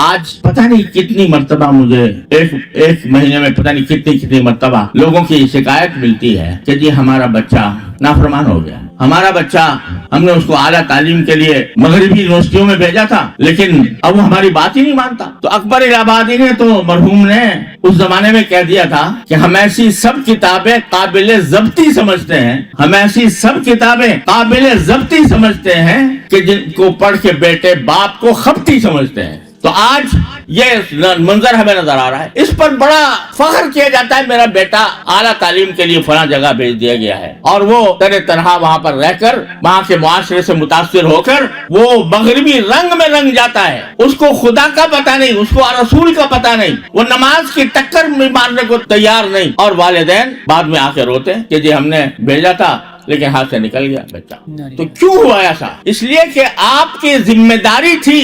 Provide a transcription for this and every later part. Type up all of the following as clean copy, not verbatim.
आज पता नहीं कितनी मर्तबा मुझे एक महीने में पता नहीं कितनी मर्तबा लोगों की शिकायत मिलती है कि जी हमारा बच्चा नाफरमान हो गया, हमारा बच्चा, हमने उसको आला तालीम के लिए मगरबी यूनिवर्सिटियों में भेजा था लेकिन अब वो हमारी बात ही नहीं मानता। तो अकबर इलाहाबादी ने तो मरहूम ने उस जमाने में कह दिया था कि हम ऐसी सब किताबें काबिल जब्ती समझते हैं, हम ऐसी सब किताबें काबिल जब्ती समझते हैं कि जिनको पढ़ के बेटे बाप को खपती समझते हैं। तो आज ये मंजर हमें नजर आ रहा है, इस पर बड़ा फख्र किया जाता है मेरा बेटा आला तालीम के लिए फला जगह भेज दिया गया है, और वो तरह तरह वहाँ पर रहकर वहाँ के मुआशरे से मुतासिर होकर वो मगरबी रंग में रंग जाता है। उसको खुदा का पता नहीं, उसको रसूल का पता नहीं, वो नमाज की टक्कर में मारने को तैयार नहीं, और वालिदैन बाद में आके रोते हैं कि जी हमने भेजा था लेकिन हाथ से निकल गया बच्चा। तो क्यों हुआ ऐसा? इसलिए कि आपकी जिम्मेदारी थी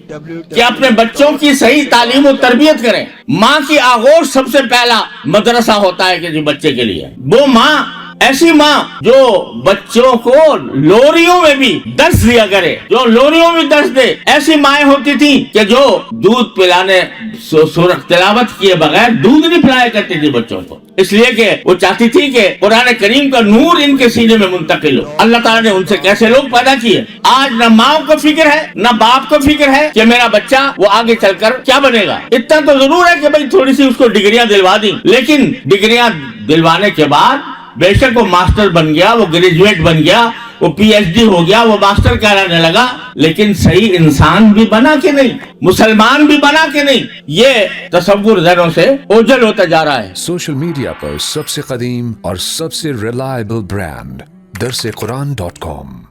कि अपने बच्चों की सही तालीम और तरबियत करें। माँ की आगोश सबसे पहला मदरसा होता है कि जी बच्चे के लिए। वो माँ, ऐसी माँ जो बच्चों को लोरियों में भी दर्स दिया करे, जो लोरियों में दर्स दे, ऐसी माएँ होती थी कि जो दूध पिलाने सूरत तिलावत किए बगैर दूध नहीं पिलाया करती थी बच्चों को, इसलिए कि वो चाहती थी कि कुरान करीम का नूर इनके सीने में मुंतकिल हो। अल्लाह ताला ने उनसे कैसे लोग पैदा किए। आज न माँ को फिक्र है न बाप को फिक्र है कि मेरा बच्चा वो आगे चलकर क्या बनेगा। इतना तो जरूर है कि भाई थोड़ी सी उसको डिग्रियां दिलवा दी, लेकिन डिग्रियां दिलवाने के बाद बेशक वो मास्टर बन गया, वो ग्रेजुएट बन गया, वो पीएचडी हो गया, वो मास्टर कहलाने लगा, लेकिन सही इंसान भी बना के नहीं, मुसलमान भी बना के नहीं। ये तसव्वुर ज़हनों से ओझल होता जा रहा है। सोशल मीडिया पर सबसे कदीम और सबसे रिलायबल ब्रांड दरसेकुरान.com।